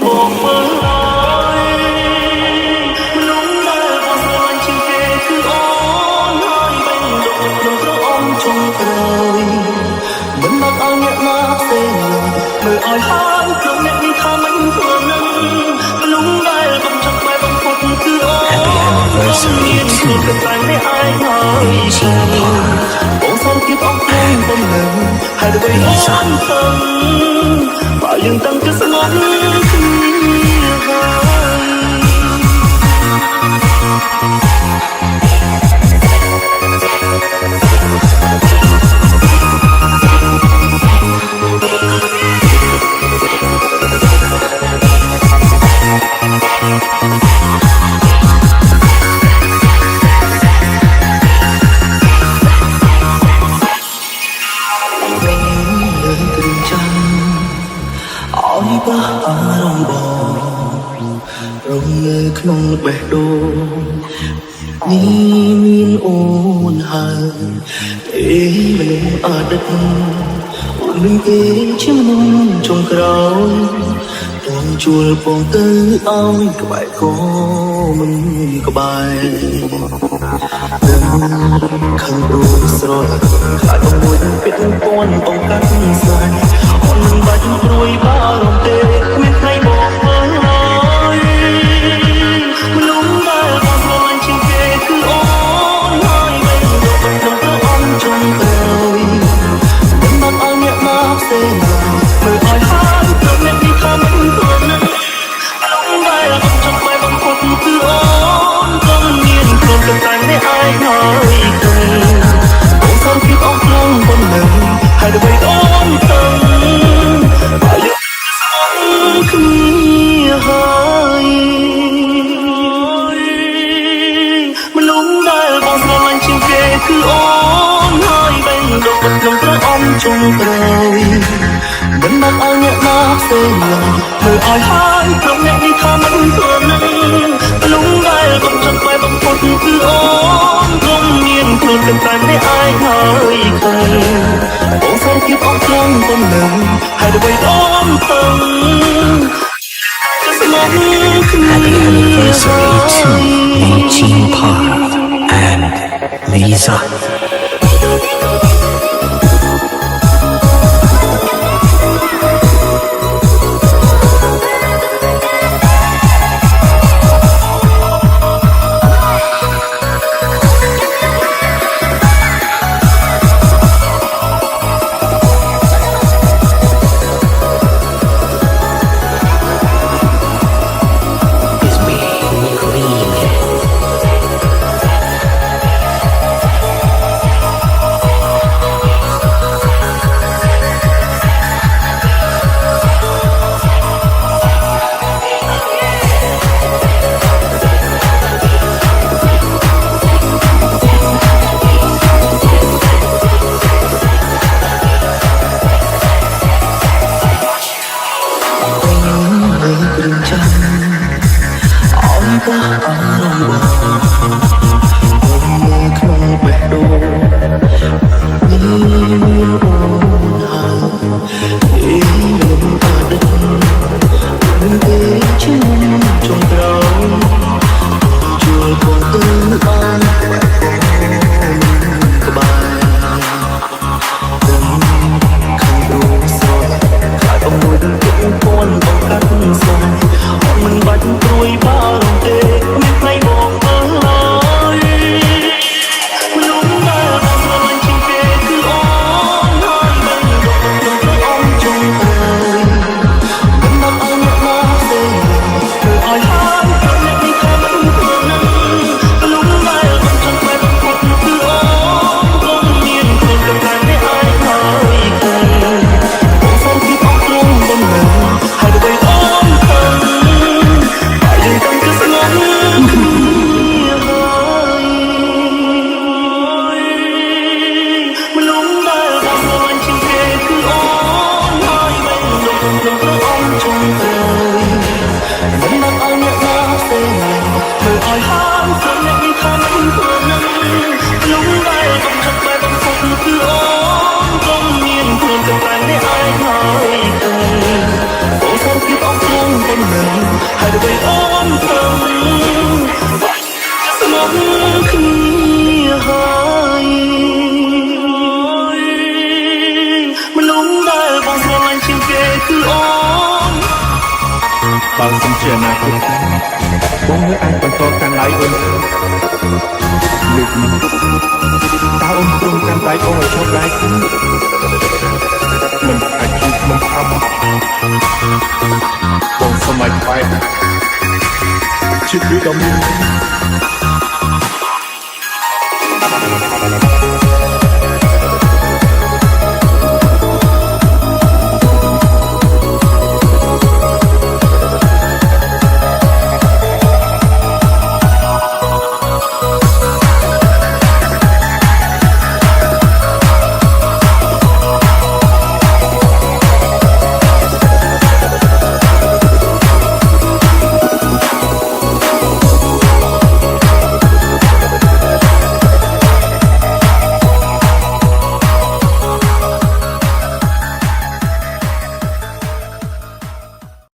บอกเมื่อไรลุ้งได้บอกสวรรค์ชิงเกคืออ้อนให้เป็นดอกดอกระอมชงเกยเหมือนมักเอาเนี่ยนับเส้นเมื่ออ้อยหายเครื่องเนี่ยมีค่ามันเพื่อนั้นลุ้งได้ต้องจับไปบางคนคืออ้อนต้องเรียนคือเป็นแฟนได้อายหายฉันโอ้สองคิดออกเพลงต้นหนึ่งให้ได้ไปนอนฟังป่ายังตั้งจะสงบคือหายบ้ารองบอกរងនៅក្នុងបេះដូងនេះមានអូនហើយទេមនុស្សអតីតអូននឹងទេជាមនុស្សចុងក្រោយต้องជួលពងទៅឲ្យក្បែរក៏មិនក្បែរខឹងព្រោះស្រលាញ់ខ្លាចôngមួយពីពន់ต้องកាត់ស្លាញ់អូនមិនបាច់ព្រួយបារម្ភទេគ្មានใครบอกเลยមនុស្សដែលបងស្រឡាញ់ជាងគេគឺអូនហើយមិនក្នុងព្រះអង្គចុងក្រោយមិនមកឲ្យអ្នកមកផ្សេងមើលឲ្យហើយព្រោះអ្នកនេះថាមិនខ្លួននឹងមនុស្សដែលបងចង់ไปบางคนគឺអូនក៏មានខ្លួនកតាំងនេះឲ្យហើយទៅបងសងគិតអស់ក្នុងប៉ុណ្ណឹងហើយដើម្បីអូនទៅហើយគ្នាហើយមនុស្សដែលបងស្រឡាញ់ជាងគេគឺអូនហើយបែងដកក្នុងព្រះអង្គចុងក្រោយមិនមកឲ្យអ្នកមកផ្សេងឡើយមើលឲ្យហើយក្រុមអ្នកនេះថាមិនខ្លួននឹងមនុស្សដែលបងចង់ไปบางคนគឺអូនក៏មានខ្លួនកតាំងនេះឲ្យហើយទៅបងសងគិតអស់ក្នុងប៉ុណ្ណឹងហើយដើម្បីអូនទៅ Happy anniversary to Eugene Park and Lisa. នឹងហើយដើម្បីអូនសឹងស្មោះគ្នាហើយមនុស្សដែលបងស្រឡាញ់ជាងគេគឺអូនបើសិនជាអនាគតបងនៅអាចបន្តកាន់ដៃអូនលើកនេះតើអូនព្រមកាន់ដៃបងឲ្យឈប់ដែរគឺមិនអាចជួបមិនខំបងសម័យខ្វាយជិតដូចដល់មាន